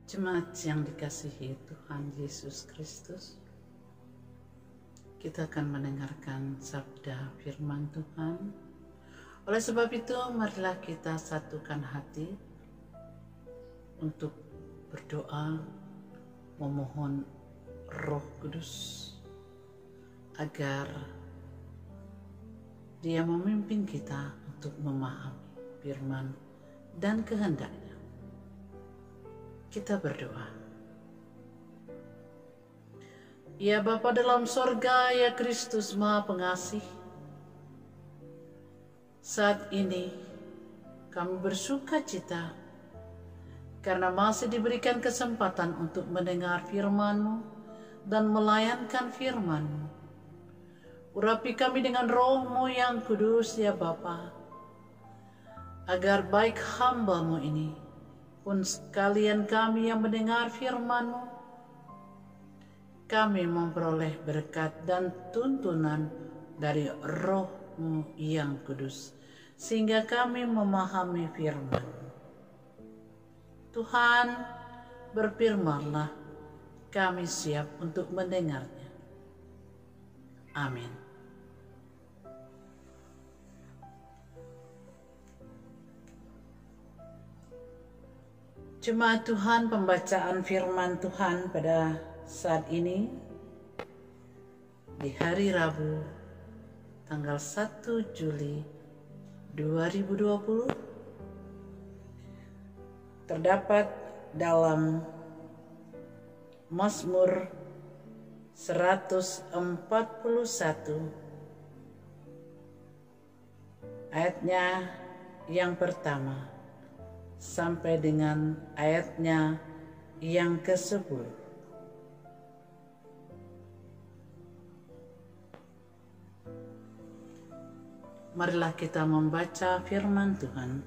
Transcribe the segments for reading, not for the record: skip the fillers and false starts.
Jemaat yang dikasihi Tuhan Yesus Kristus, kita akan mendengarkan sabda firman Tuhan. Oleh sebab itu, marilah kita satukan hati untuk berdoa, memohon Roh Kudus agar Dia memimpin kita untuk memahami firman dan kehendaknya. Kita berdoa. Ya Bapa dalam sorga, ya Kristus Maha Pengasih, saat ini kami bersuka cita karena masih diberikan kesempatan untuk mendengar firman-Mu dan melayankan firman-Mu. Urapi kami dengan Roh-Mu yang kudus ya Bapa, agar baik hamba-Mu ini pun sekalian kami yang mendengar firman-Mu, kami memperoleh berkat dan tuntunan dari Roh-Mu yang kudus, sehingga kami memahami firman. Tuhan, berfirman-Lah, kami siap untuk mendengarnya. Amin. Jemaat Tuhan, pembacaan firman Tuhan pada saat ini di hari Rabu tanggal 1 Juli 2020 terdapat dalam Mazmur 141 ayatnya yang pertama sampai dengan ayatnya yang ke-10. Marilah kita membaca firman Tuhan.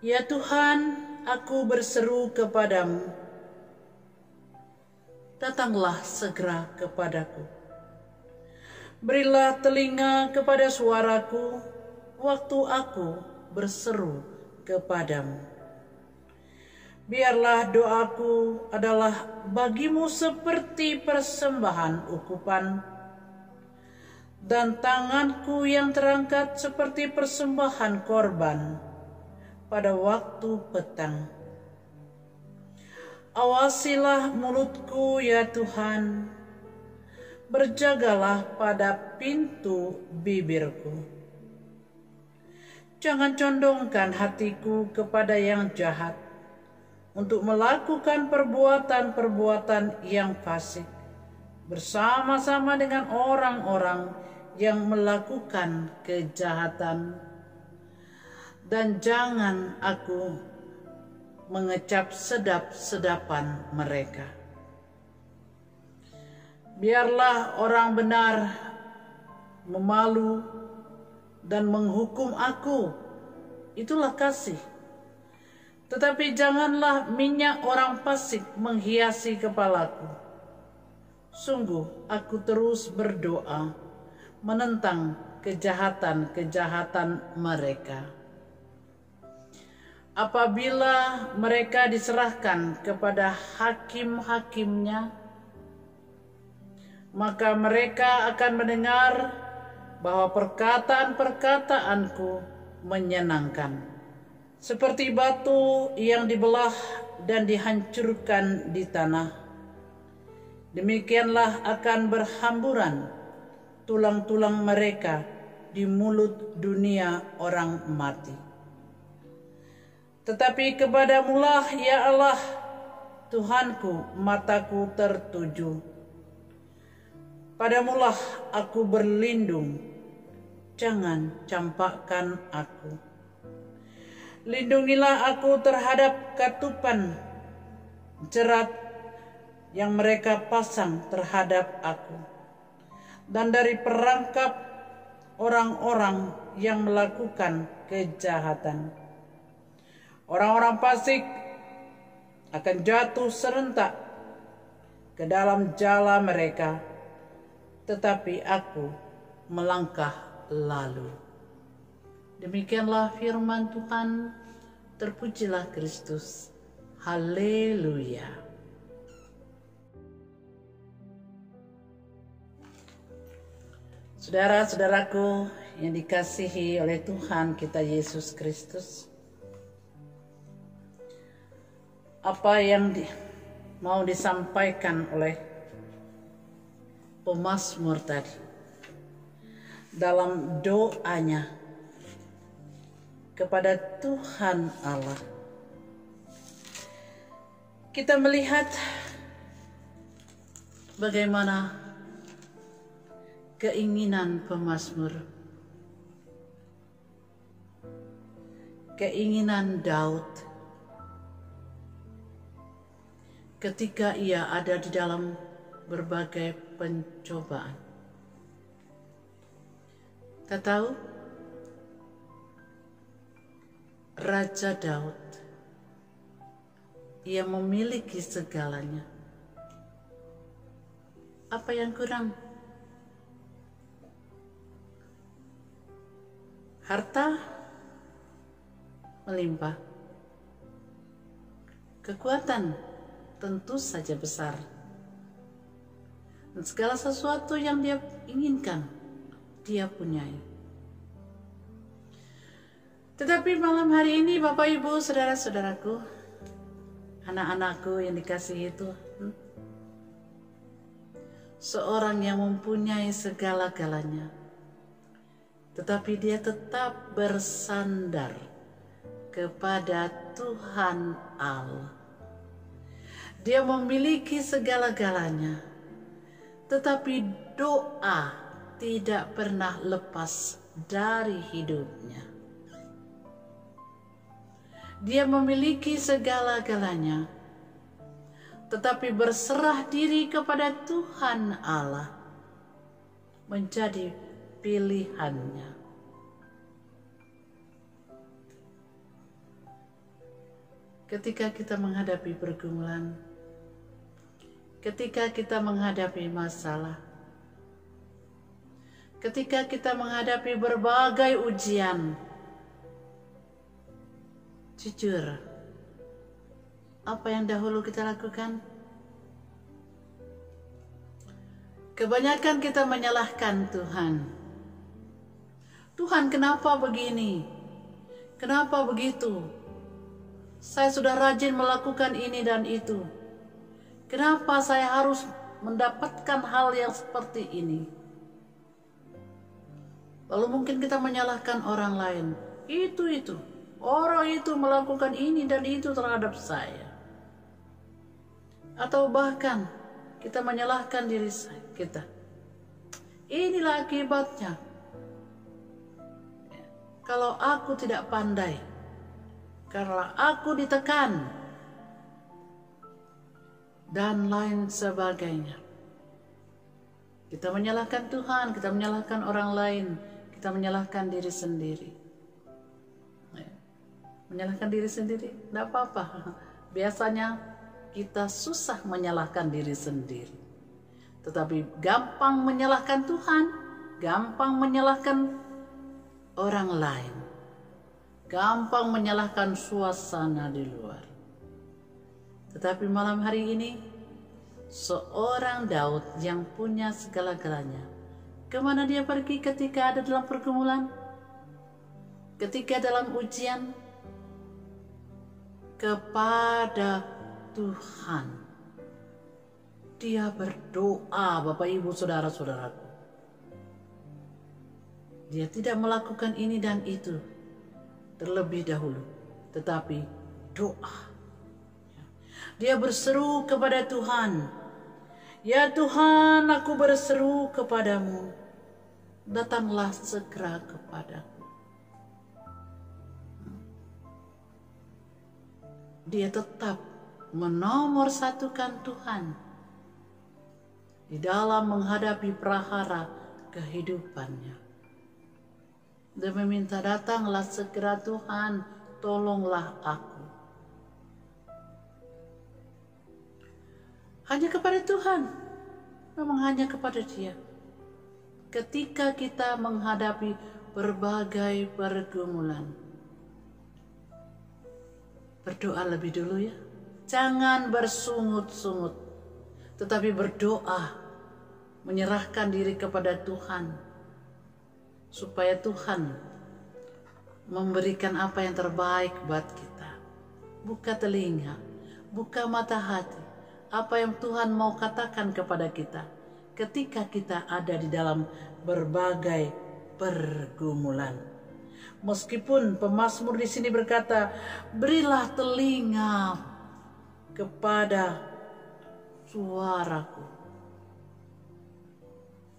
Ya Tuhan, aku berseru kepadamu, datanglah segera kepadaku. Berilah telinga kepada suaraku waktu aku berseru kepadamu. Biarlah doaku adalah bagimu seperti persembahan ukupan, dan tanganku yang terangkat seperti persembahan korban pada waktu petang. Awasilah mulutku ya Tuhan, berjagalah pada pintu bibirku. Jangan condongkan hatiku kepada yang jahat, untuk melakukan perbuatan-perbuatan yang fasik, bersama-sama dengan orang-orang yang melakukan kejahatan. Dan jangan aku mengecap sedap-sedapan mereka. Biarlah orang benar memalu dan menghukum aku, itulah kasih. Tetapi janganlah minyak orang fasik menghiasi kepalaku. Sungguh aku terus berdoa menentang kejahatan-kejahatan mereka. Apabila mereka diserahkan kepada hakim-hakimnya, maka mereka akan mendengar bahwa perkataan-perkataanku menyenangkan, seperti batu yang dibelah dan dihancurkan di tanah. Demikianlah akan berhamburan tulang-tulang mereka di mulut dunia orang mati. Tetapi kepadamu-lah ya Allah, Tuhanku, mataku tertuju. Padamulah aku berlindung, jangan campakkan aku. Lindungilah aku terhadap katupan jerat yang mereka pasang terhadap aku, dan dari perangkap orang-orang yang melakukan kejahatan. Orang-orang fasik akan jatuh serentak ke dalam jala mereka, tetapi aku melangkah lalu. Demikianlah firman Tuhan, terpujilah Kristus. Haleluya. Saudara-saudaraku yang dikasihi oleh Tuhan kita Yesus Kristus, apa yang mau disampaikan oleh pemazmur tadi dalam doanya kepada Tuhan Allah, kita melihat bagaimana keinginan pemazmur, keinginan Daud ketika ia ada di dalam berbagai pencobaan. Kita tahu Raja Daud, ia memiliki segalanya. Apa yang kurang? Harta melimpah. Kekuatan tentu saja besar. Dan segala sesuatu yang dia inginkan, dia punyai. Tetapi malam hari ini Bapak Ibu saudara-saudaraku, anak-anakku yang dikasihi Tuhan, seorang yang mempunyai segala-galanya, tetapi dia tetap bersandar kepada Tuhan Allah. Dia memiliki segala-galanya, tetapi doa tidak pernah lepas dari hidupnya. Dia memiliki segala-galanya, tetapi berserah diri kepada Tuhan Allah menjadi pilihannya. Ketika kita menghadapi pergumulan, ketika kita menghadapi masalah, ketika kita menghadapi berbagai ujian, jujur, apa yang dahulu kita lakukan? Kebanyakan kita menyalahkan Tuhan. Tuhan, kenapa begini? Kenapa begitu? Saya sudah rajin melakukan ini dan itu. Kenapa saya harus mendapatkan hal yang seperti ini? Lalu mungkin kita menyalahkan orang lain. Itu. Orang itu melakukan ini dan itu terhadap saya. Atau bahkan kita menyalahkan diri kita. Inilah akibatnya. Kalau aku tidak pandai, karena aku ditekan, dan lain sebagainya. Kita menyalahkan Tuhan, kita menyalahkan orang lain, kita menyalahkan diri sendiri. Menyalahkan diri sendiri, tidak apa-apa. Biasanya kita susah menyalahkan diri sendiri. Tetapi gampang menyalahkan Tuhan, gampang menyalahkan orang lain. Gampang menyalahkan suasana di luar. Tetapi malam hari ini, seorang Daud yang punya segala-galanya, kemana dia pergi ketika ada dalam pergumulan? Ketika dalam ujian? Kepada Tuhan. Dia berdoa, Bapak Ibu saudara-saudaraku. Dia tidak melakukan ini dan itu terlebih dahulu, tetapi doa. Dia berseru kepada Tuhan. Ya Tuhan, aku berseru kepadamu. Datanglah segera kepadaku. Dia tetap menomorsatukan Tuhan di dalam menghadapi prahara kehidupannya. Dan meminta, datanglah segera Tuhan, tolonglah aku. Hanya kepada Tuhan, memang hanya kepada Dia. ketika kita menghadapi berbagai pergumulan. Berdoa lebih dulu ya. Jangan bersungut-sungut, tetapi berdoa, menyerahkan diri kepada Tuhan, supaya Tuhan memberikan apa yang terbaik buat kita. Buka telinga, buka mata hati, apa yang Tuhan mau katakan kepada kita ketika kita ada di dalam berbagai pergumulan. Meskipun pemazmur di sini berkata, berilah telinga kepada suaraku.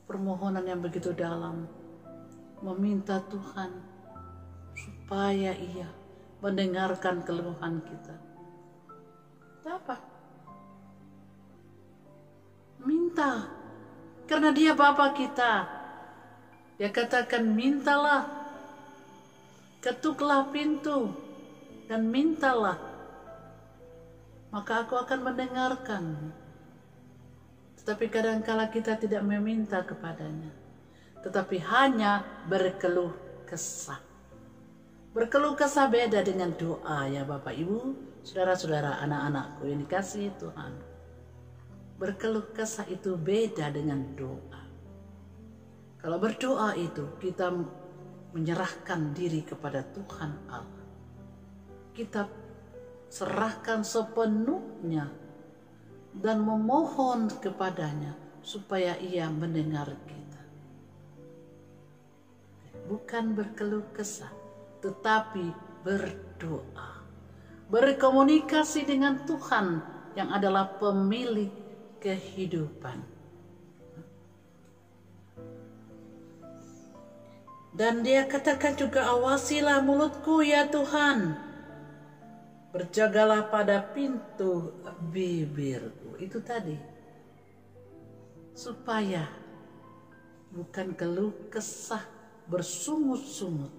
Permohonan yang begitu dalam, meminta Tuhan supaya Ia mendengarkan keluhan kita. Apa? Minta, karena Dia Bapa kita. Dia katakan, mintalah, ketuklah pintu dan mintalah, maka aku akan mendengarkan. Tetapi kadangkala kita tidak meminta kepadanya, tetapi hanya berkeluh kesah. Berkeluh kesah beda dengan doa ya Bapak Ibu, saudara-saudara, anak-anakku yang dikasihi Tuhan. Berkeluh kesah itu beda dengan doa. Kalau berdoa itu kita menyerahkan diri kepada Tuhan Allah. Kita serahkan sepenuhnya dan memohon kepadanya supaya Ia mendengar kita. Bukan berkeluh kesah, tetapi berdoa. Berkomunikasi dengan Tuhan yang adalah pemilik kehidupan. Dan Dia katakan juga, awasilah mulutku ya Tuhan, berjagalah pada pintu bibirku. Itu tadi, supaya bukan keluh kesah bersungut-sungut,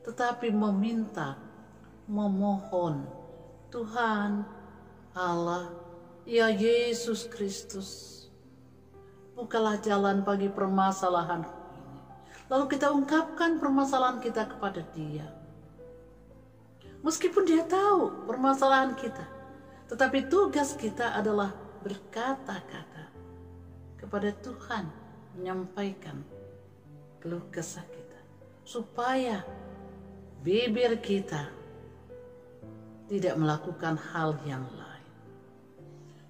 tetapi meminta, memohon, Tuhan Allah, ya Yesus Kristus, bukalah jalan bagi permasalahan ini. Lalu kita ungkapkan permasalahan kita kepada Dia. Meskipun Dia tahu permasalahan kita, tetapi tugas kita adalah berkata-kata kepada Tuhan, menyampaikan keluh kesah kita, supaya bibir kita tidak melakukan hal yang lain,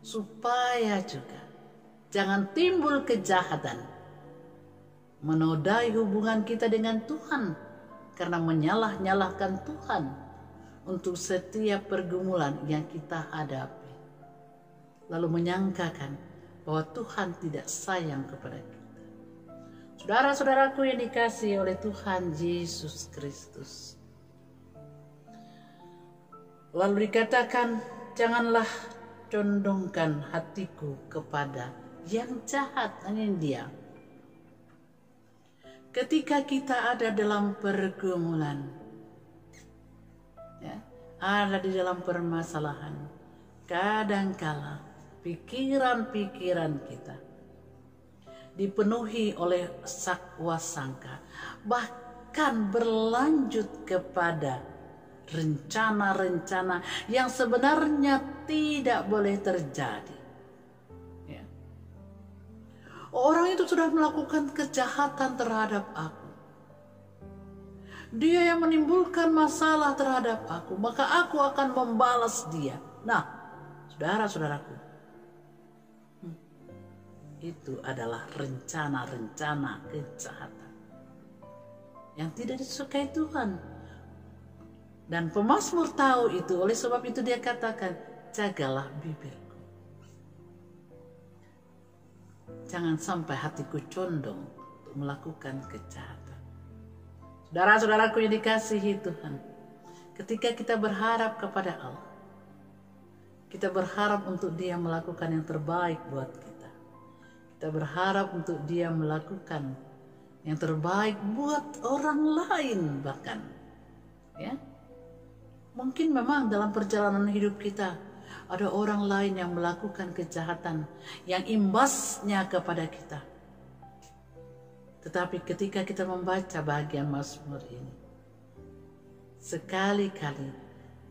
supaya juga jangan timbul kejahatan menodai hubungan kita dengan Tuhan karena menyalah-nyalahkan Tuhan untuk setiap pergumulan yang kita hadapi, lalu menyangkakan bahwa Tuhan tidak sayang kepada kita. Saudara-saudaraku yang dikasihi oleh Tuhan Yesus Kristus, lalu dikatakan, janganlah condongkan hatiku kepada yang jahat. Ini dia. Ketika kita ada dalam pergumulan, ya, ada di dalam permasalahan, kadangkala pikiran-pikiran kita dipenuhi oleh sakwa sangka, bahkan berlanjut kepada rencana-rencana yang sebenarnya tidak boleh terjadi. Ya. Orang itu sudah melakukan kejahatan terhadap aku. Dia yang menimbulkan masalah terhadap aku, maka aku akan membalas dia. Nah, saudara-saudaraku, itu adalah rencana-rencana kejahatan yang tidak disukai Tuhan. Dan pemazmur tahu itu, oleh sebab itu dia katakan, jagalah bibirku. Jangan sampai hatiku condong untuk melakukan kejahatan. Saudara-saudaraku yang dikasihi Tuhan, ketika kita berharap kepada Allah, kita berharap untuk Dia melakukan yang terbaik buat kita. Kita berharap untuk Dia melakukan yang terbaik buat orang lain bahkan. Ya. Mungkin memang dalam perjalanan hidup kita ada orang lain yang melakukan kejahatan yang imbasnya kepada kita. Tetapi ketika kita membaca bagian Mazmur ini, sekali-kali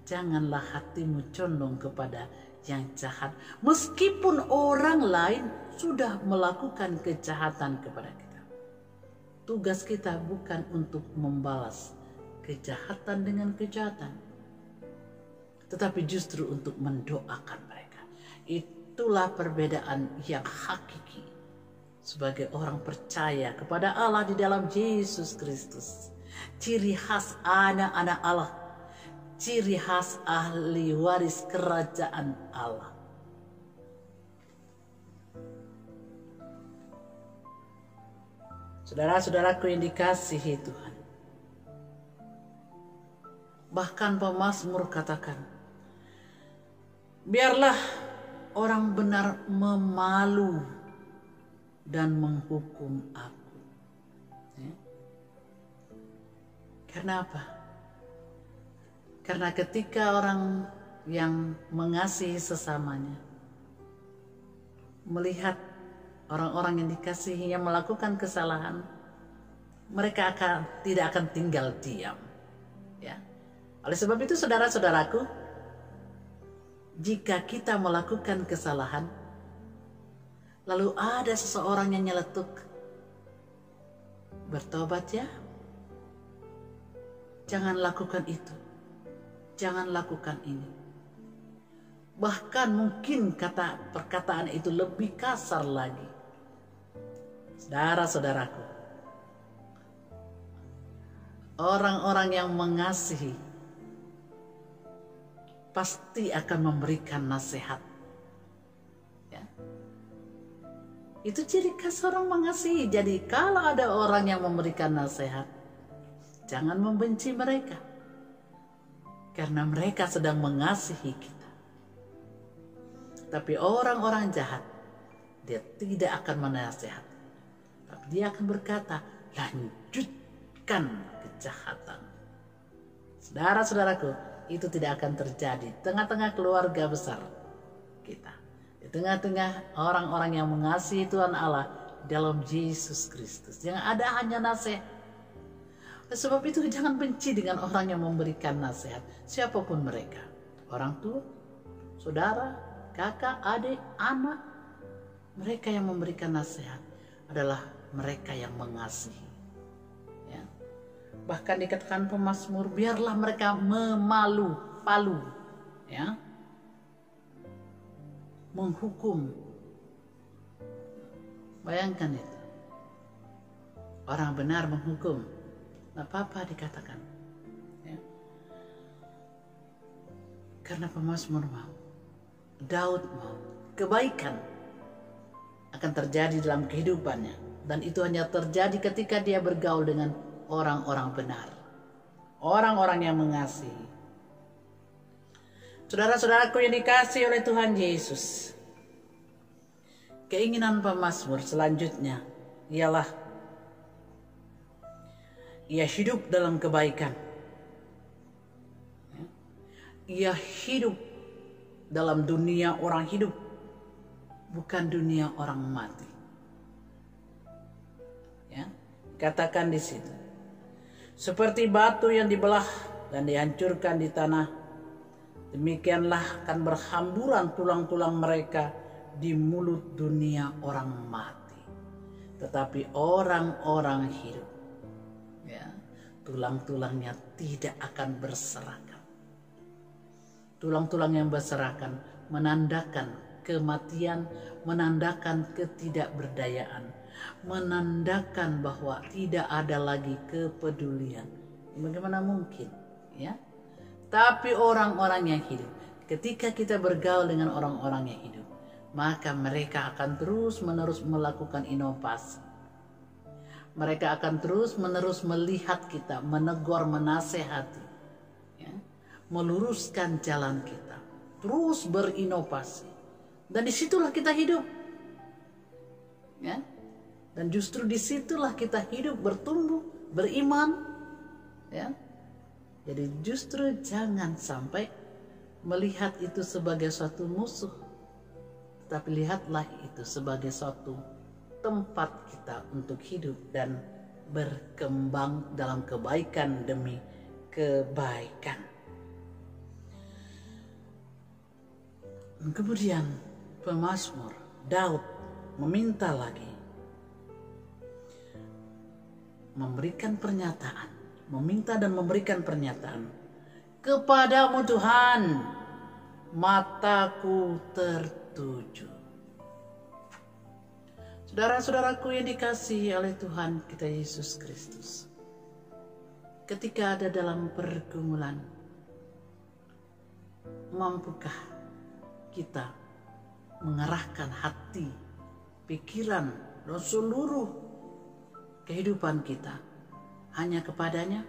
janganlah hatimu condong kepada yang jahat, meskipun orang lain sudah melakukan kejahatan kepada kita. Tugas kita bukan untuk membalas kejahatan dengan kejahatan, tetapi justru untuk mendoakan mereka. Itulah perbedaan yang hakiki sebagai orang percaya kepada Allah di dalam Yesus Kristus. Ciri khas anak-anak Allah, ciri khas ahli waris kerajaan Allah. Saudara-saudaraku yang dikasihi Tuhan, bahkan pemazmur katakan, biarlah orang benar memalu dan menghukum aku. Ya. Karena apa? Karena ketika orang yang mengasihi sesamanya melihat orang-orang yang dikasihinya melakukan kesalahan, mereka tidak akan tinggal diam. Ya. Oleh sebab itu saudara-saudaraku, jika kita melakukan kesalahan, lalu ada seseorang yang nyeletuk, bertobat ya, jangan lakukan itu, jangan lakukan ini. Bahkan mungkin perkataan itu lebih kasar lagi. Saudara-saudaraku, orang-orang yang mengasihi pasti akan memberikan nasihat. Ya. Itu ciri khas orang mengasihi. Jadi kalau ada orang yang memberikan nasihat, jangan membenci mereka, karena mereka sedang mengasihi kita. Tapi orang-orang jahat, dia tidak akan menasihat, tapi dia akan berkata, lanjutkan kejahatan. Saudara-saudaraku, itu tidak akan terjadi di tengah-tengah keluarga besar kita, di tengah-tengah orang-orang yang mengasihi Tuhan Allah dalam Yesus Kristus. Yang ada hanya nasihat. Sebab itu jangan benci dengan orang yang memberikan nasihat, siapapun mereka. Orang tua, saudara, kakak, adik, anak. Mereka yang memberikan nasihat adalah mereka yang mengasihi. Ya. Bahkan dikatakan pemazmur, biarlah mereka memalu-palu, ya, menghukum. Bayangkan itu, orang benar menghukum, tak apa-apa dikatakan, ya. Karena pemazmur mau, Daud mau, kebaikan akan terjadi dalam kehidupannya, dan itu hanya terjadi ketika dia bergaul dengan orang-orang benar, orang-orang yang mengasihi. Saudara-saudaraku yang dikasihi oleh Tuhan Yesus, keinginan pemazmur selanjutnya ialah ia hidup dalam kebaikan. Ia hidup dalam dunia orang hidup, bukan dunia orang mati. Ya, katakan di situ, seperti batu yang dibelah dan dihancurkan di tanah, demikianlah akan berhamburan tulang-tulang mereka di mulut dunia orang mati. Tetapi orang-orang hidup, ya, tulang-tulangnya tidak akan berserakan. Tulang-tulang yang berserakan menandakan kematian, menandakan ketidakberdayaan, menandakan bahwa tidak ada lagi kepedulian. Bagaimana mungkin, ya? Tapi orang-orang yang hidup, ketika kita bergaul dengan orang-orang yang hidup, maka mereka akan terus-menerus melakukan inovasi. Mereka akan terus-menerus melihat kita, menegur, menasehati, ya, meluruskan jalan kita, terus berinovasi. Dan disitulah kita hidup, ya. Dan justru disitulah kita hidup, bertumbuh, beriman, ya. Jadi justru jangan sampai melihat itu sebagai suatu musuh, tapi lihatlah itu sebagai suatu tempat kita untuk hidup dan berkembang dalam kebaikan demi kebaikan. Kemudian pemazmur Daud meminta lagi, meminta dan memberikan pernyataan, kepadamu Tuhan mataku tertuju. Saudara-saudaraku yang dikasihi oleh Tuhan kita Yesus Kristus, ketika ada dalam pergumulan, mampukah kita mengarahkan hati, pikiran, dan seluruh kehidupan kita hanya kepadanya?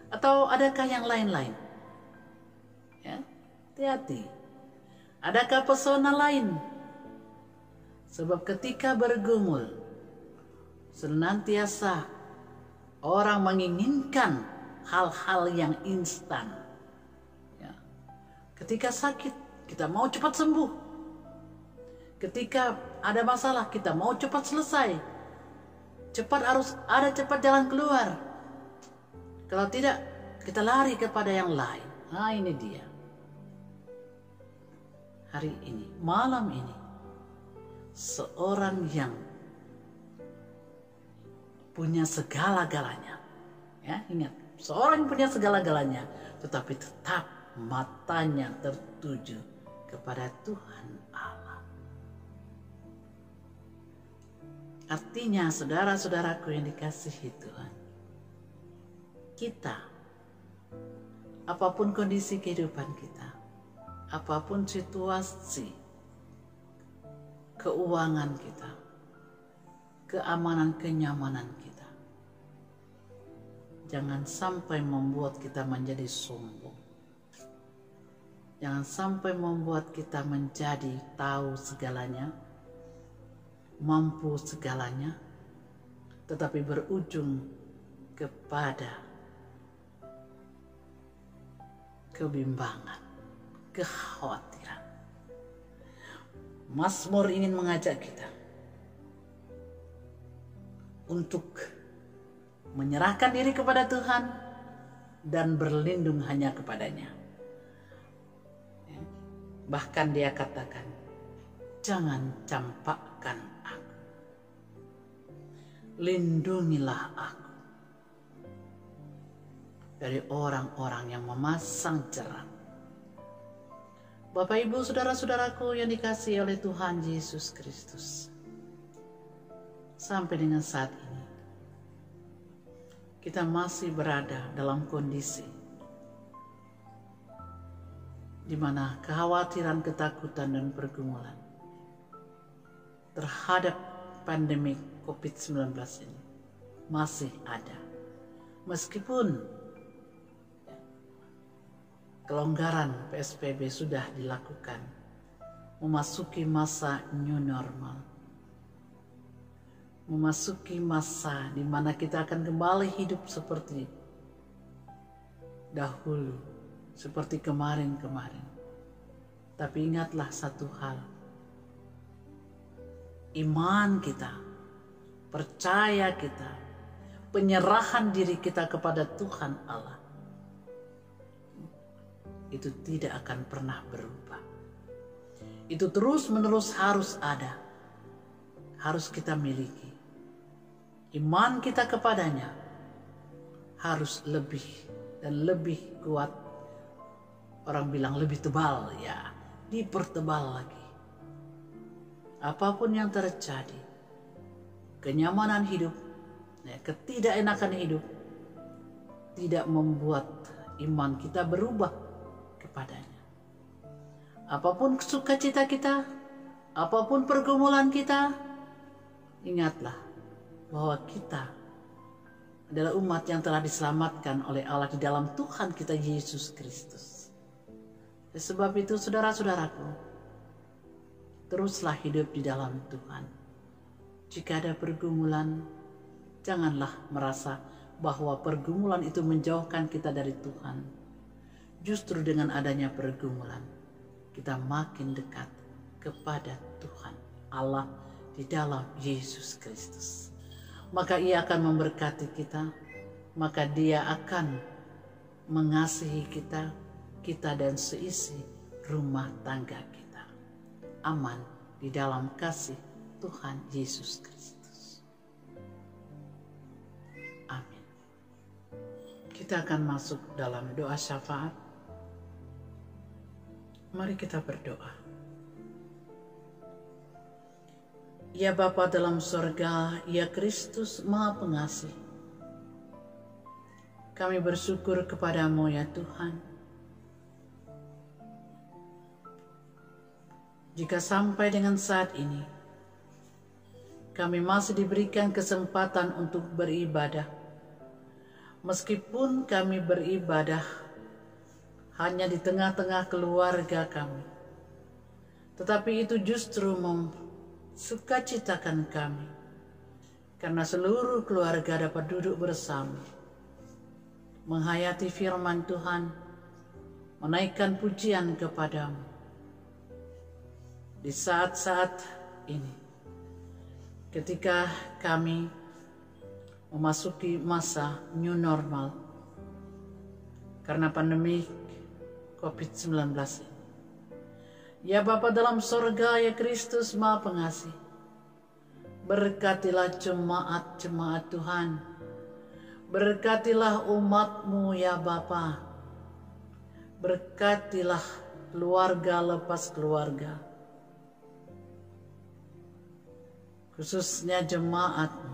Atau adakah yang lain-lain? Ya, hati-hati. Adakah pesona lain? Sebab ketika bergumul, senantiasa orang menginginkan hal-hal yang instan. Ya. Ketika sakit, kita mau cepat sembuh. Ketika ada masalah, kita mau cepat selesai. Harus ada cepat jalan keluar. Kalau tidak, kita lari kepada yang lain. Nah, ini dia. Hari ini, malam ini, seorang yang punya segala-galanya, ya, ingat, seorang yang punya segala-galanya, tetapi tetap matanya tertuju kepada Tuhan Allah. Artinya, saudara-saudaraku yang dikasihi Tuhan, kita, apapun kondisi kehidupan kita, apapun situasi keuangan kita, keamanan, kenyamanan kita, jangan sampai membuat kita menjadi sombong. Jangan sampai membuat kita menjadi tahu segalanya, mampu segalanya, tetapi berujung kepada kebimbangan, kekhawatiran. Mazmur ingin mengajak kita untuk menyerahkan diri kepada Tuhan dan berlindung hanya kepadanya. Bahkan dia katakan, jangan campakkan aku, lindungilah aku dari orang-orang yang memasang cerang. Bapak, Ibu, saudara-saudaraku yang dikasihi oleh Tuhan Yesus Kristus, sampai dengan saat ini kita masih berada dalam kondisi di mana kekhawatiran, ketakutan, dan pergumulan terhadap pandemi COVID-19 ini masih ada. Meskipun kelonggaran PSBB sudah dilakukan, memasuki masa new normal, memasuki masa di mana kita akan kembali hidup seperti dahulu, seperti kemarin-kemarin. Tapi ingatlah satu hal, iman kita, percaya kita, penyerahan diri kita kepada Tuhan Allah, itu tidak akan pernah berubah. Itu terus-menerus harus ada, harus kita miliki. Iman kita kepadanya harus lebih dan lebih kuat. Orang bilang lebih tebal, ya, dipertebal lagi. Apapun yang terjadi, kenyamanan hidup, ya, ketidakenakan hidup, tidak membuat iman kita berubah kepadanya. Apapun sukacita kita, apapun pergumulan kita, ingatlah bahwa kita adalah umat yang telah diselamatkan oleh Allah di dalam Tuhan kita Yesus Kristus. Sebab itu, saudara-saudaraku, teruslah hidup di dalam Tuhan. Jika ada pergumulan, janganlah merasa bahwa pergumulan itu menjauhkan kita dari Tuhan. Justru dengan adanya pergumulan, kita makin dekat kepada Tuhan Allah di dalam Yesus Kristus. maka Ia akan memberkati kita, maka Dia akan mengasihi kita dan seisi rumah tangga kita. Aman di dalam kasih Tuhan Yesus Kristus. Amin. Kita akan masuk dalam doa syafaat. Mari kita berdoa. Ya Bapa dalam sorga, ya Kristus Maha Pengasih, kami bersyukur kepadamu ya Tuhan. Jika sampai dengan saat ini, kami masih diberikan kesempatan untuk beribadah. Meskipun kami beribadah hanya di tengah-tengah keluarga kami, tetapi itu justru sukacitakan kami, karena seluruh keluarga dapat duduk bersama, menghayati firman Tuhan, menaikkan pujian kepadamu. Di saat-saat ini, ketika kami memasuki masa new normal karena pandemi COVID-19 ini, ya Bapa dalam sorga, ya Kristus Maha Pengasih, berkatilah jemaat-jemaat Tuhan, berkatilah umat-Mu ya Bapa, berkatilah keluarga lepas keluarga, khususnya jemaat-Mu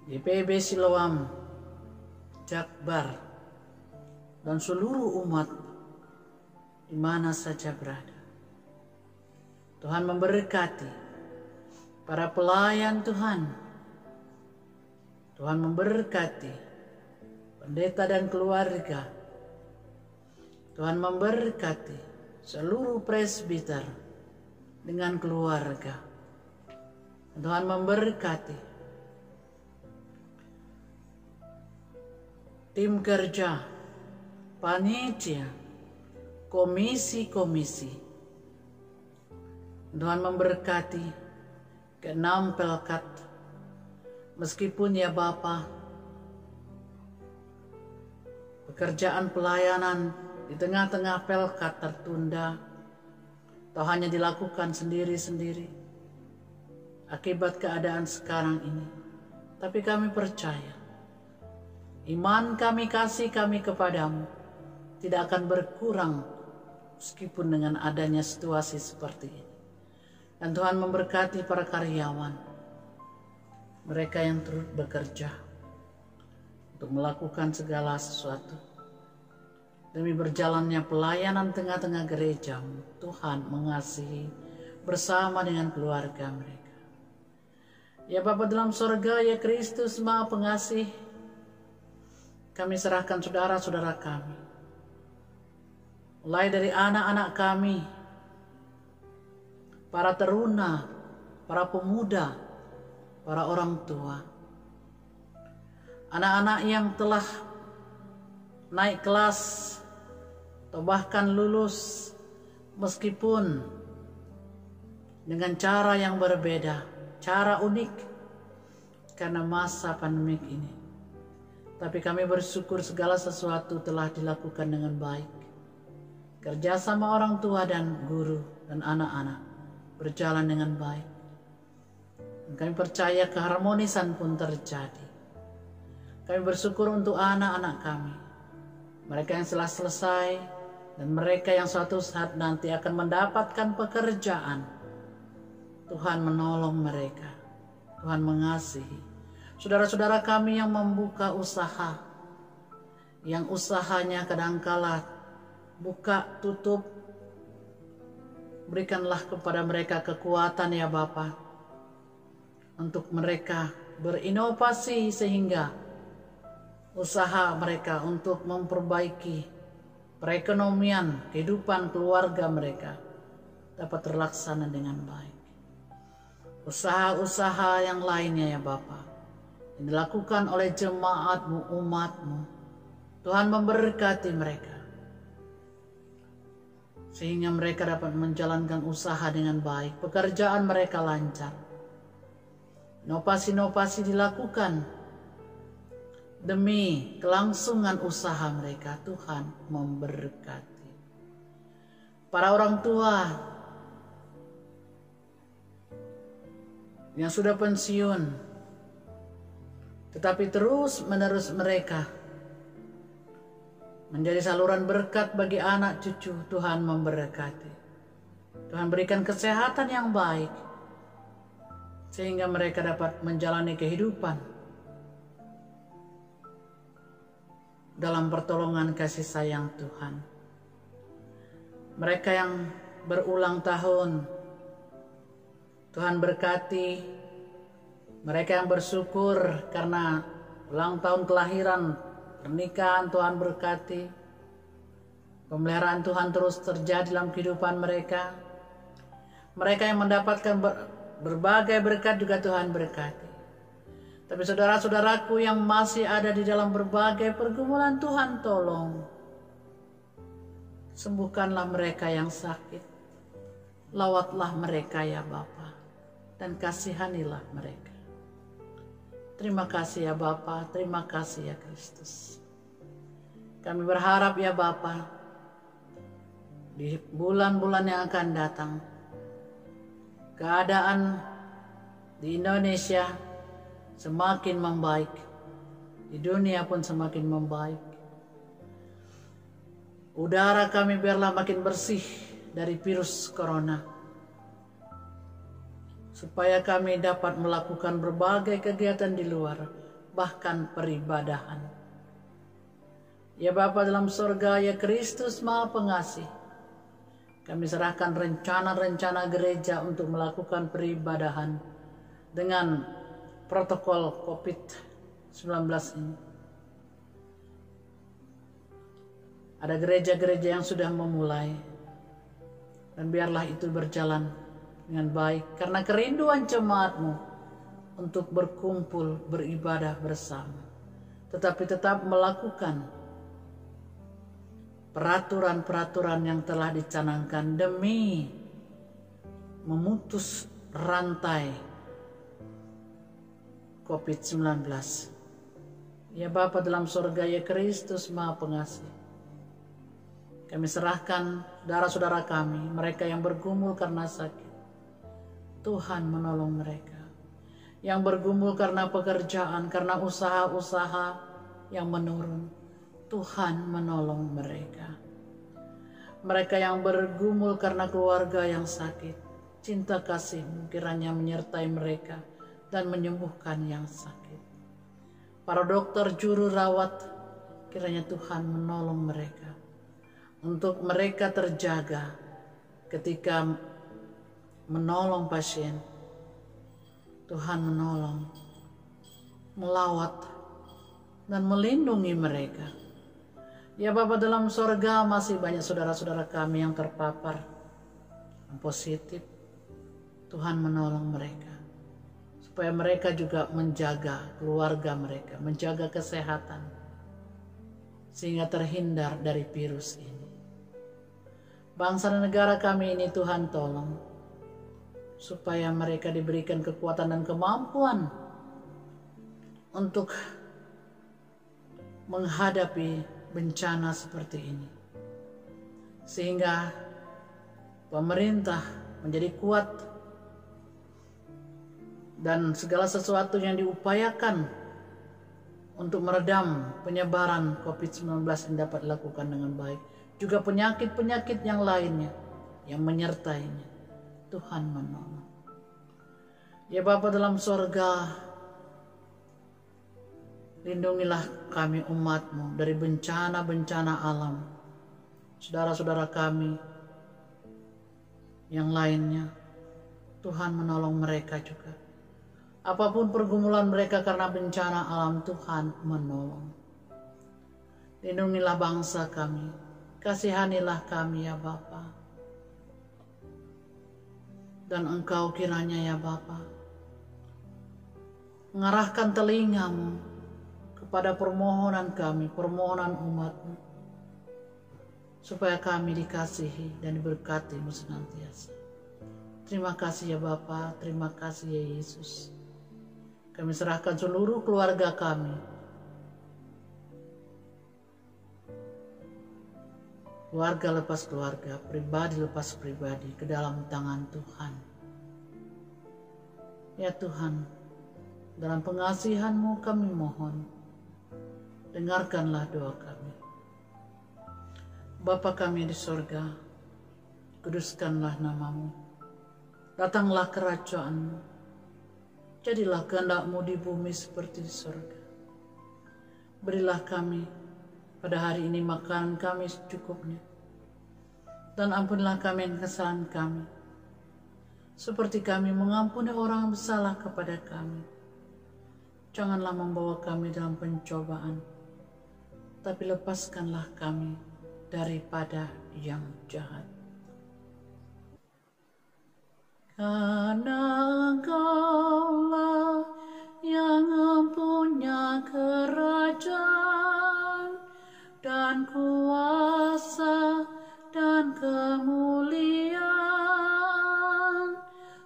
GPIB Siloam, Jakbar, dan seluruh umat di mana saja berada. Tuhan memberkati para pelayan Tuhan. Tuhan memberkati pendeta dan keluarga. Tuhan memberkati seluruh presbiter dengan keluarga. Tuhan memberkati tim kerja, panitia, komisi-komisi. Tuhan memberkati ke-6 Pelkat, meskipun ya Bapa, pekerjaan pelayanan di tengah-tengah Pelkat tertunda atau hanya dilakukan sendiri-sendiri akibat keadaan sekarang ini. Tapi kami percaya, iman kami, kasih kami kepadamu tidak akan berkurang meskipun dengan adanya situasi seperti ini. Dan Tuhan memberkati para karyawan, mereka yang turut bekerja untuk melakukan segala sesuatu demi berjalannya pelayanan tengah-tengah gereja-Mu. Tuhan mengasihi bersama dengan keluarga mereka. Ya Bapa dalam sorga, ya Kristus Maha Pengasih, kami serahkan saudara-saudara kami, mulai dari anak-anak kami, para teruna, para pemuda, para orang tua, anak-anak yang telah naik kelas atau bahkan lulus meskipun dengan cara yang berbeda, cara unik karena masa pandemik ini. Tapi kami bersyukur segala sesuatu telah dilakukan dengan baik. Kerjasama orang tua dan guru dan anak-anak berjalan dengan baik. Dan kami percaya keharmonisan pun terjadi. Kami bersyukur untuk anak-anak kami, mereka yang telah selesai dan mereka yang suatu saat nanti akan mendapatkan pekerjaan. Tuhan menolong mereka, Tuhan mengasihi. Saudara-saudara kami yang membuka usaha, yang usahanya kadangkala buka tutup, berikanlah kepada mereka kekuatan ya Bapa, untuk mereka berinovasi sehingga usaha mereka untuk memperbaiki perekonomian kehidupan keluarga mereka dapat terlaksana dengan baik. Usaha-usaha yang lainnya ya Bapa, yang dilakukan oleh jemaat-Mu, umat-Mu, Tuhan memberkati mereka sehingga mereka dapat menjalankan usaha dengan baik, pekerjaan mereka lancar. inovasi-inovasi dilakukan demi kelangsungan usaha mereka. Tuhan memberkati. Para orang tua yang sudah pensiun, tetapi terus-menerus mereka menjadi saluran berkat bagi anak cucu, Tuhan memberkati. Tuhan berikan kesehatan yang baik, sehingga mereka dapat menjalani kehidupan dalam pertolongan kasih sayang Tuhan. Mereka yang berulang tahun, Tuhan berkati. Mereka yang bersyukur karena ulang tahun kelahiran, pernikahan, Tuhan berkati. Pemeliharaan Tuhan terus terjadi dalam kehidupan mereka. Mereka yang mendapatkan berbagai berkat juga Tuhan berkati. Tapi saudara-saudaraku yang masih ada di dalam berbagai pergumulan, Tuhan tolong. Sembuhkanlah mereka yang sakit. Lawatlah mereka ya Bapa, dan kasihanilah mereka. Terima kasih ya Bapa, terima kasih ya Kristus. Kami berharap ya Bapa, di bulan-bulan yang akan datang, keadaan di Indonesia semakin membaik, di dunia pun semakin membaik. Udara kami biarlah makin bersih dari virus corona, supaya kami dapat melakukan berbagai kegiatan di luar, bahkan peribadahan. Ya Bapa dalam surga, ya Kristus Maha Pengasih, kami serahkan rencana-rencana gereja untuk melakukan peribadahan dengan protokol COVID-19 ini. Ada gereja-gereja yang sudah memulai, dan biarlah itu berjalan dengan baik karena kerinduan jemaat-Mu untuk berkumpul beribadah bersama, tetapi tetap melakukan peraturan-peraturan yang telah dicanangkan demi memutus rantai COVID-19. Ya Bapa dalam surga, ya Kristus Maha Pengasih, kami serahkan saudara-saudara kami, mereka yang bergumul karena sakit. Tuhan menolong mereka. Yang bergumul karena pekerjaan, karena usaha-usaha yang menurun. Tuhan menolong mereka. Mereka yang bergumul karena keluarga yang sakit. Cinta kasih-Mu kiranya menyertai mereka dan menyembuhkan yang sakit. Para dokter, juru rawat, kiranya Tuhan menolong mereka. Untuk mereka terjaga ketika menolong pasien. Tuhan menolong, melawat, dan melindungi mereka. Ya Bapa dalam sorga, masih banyak saudara-saudara kami yang terpapar yang positif. Tuhan menolong mereka, supaya mereka juga menjaga keluarga mereka, menjaga kesehatan, sehingga terhindar dari virus ini. Bangsa dan negara kami ini Tuhan tolong, supaya mereka diberikan kekuatan dan kemampuan untuk menghadapi bencana seperti ini. Sehingga pemerintah menjadi kuat dan segala sesuatu yang diupayakan untuk meredam penyebaran COVID-19 yang dapat dilakukan dengan baik. Juga penyakit-penyakit yang lainnya yang menyertainya. Tuhan menolong. Ya Bapa dalam surga, lindungilah kami umat-Mu dari bencana-bencana alam. Saudara-saudara kami yang lainnya, Tuhan menolong mereka juga. Apapun pergumulan mereka karena bencana alam, Tuhan menolong. Lindungilah bangsa kami. Kasihanilah kami ya Bapa. Dan Engkau kiranya ya Bapa, mengarahkan telinga-Mu kepada permohonan kami, permohonan umat-Mu, supaya kami dikasihi dan diberkati-Mu senantiasa. Terima kasih ya Bapa, terima kasih ya Yesus. Kami serahkan seluruh keluarga kami, keluarga lepas keluarga, pribadi lepas pribadi, ke dalam tangan Tuhan. Ya Tuhan, dalam pengasihan-Mu kami mohon, dengarkanlah doa kami. Bapa kami di sorga, kuduskanlah nama-Mu, datanglah kerajaan-Mu, jadilah kehendak-Mu di bumi seperti di sorga. Berilah kami pada hari ini makanan kami secukupnya, dan ampunilah kami kesalahan kami, seperti kami mengampuni orang yang bersalah kepada kami. Janganlah membawa kami dalam pencobaan, tapi lepaskanlah kami daripada yang jahat. Karena Engkaulah yang mempunyai kerajaan dan kuasa dan kemuliaan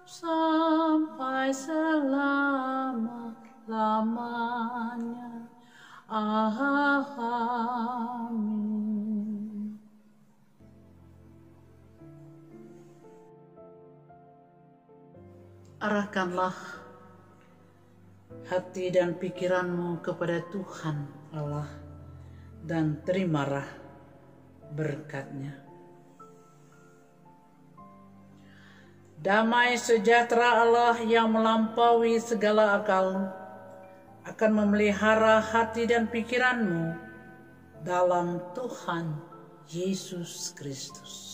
sampai selama-lamanya. Amin. Arahkanlah hati dan pikiranmu kepada Tuhan Allah dan terimalah berkat-Nya. Damai sejahtera Allah yang melampaui segala akal akan memelihara hati dan pikiranmu dalam Tuhan Yesus Kristus.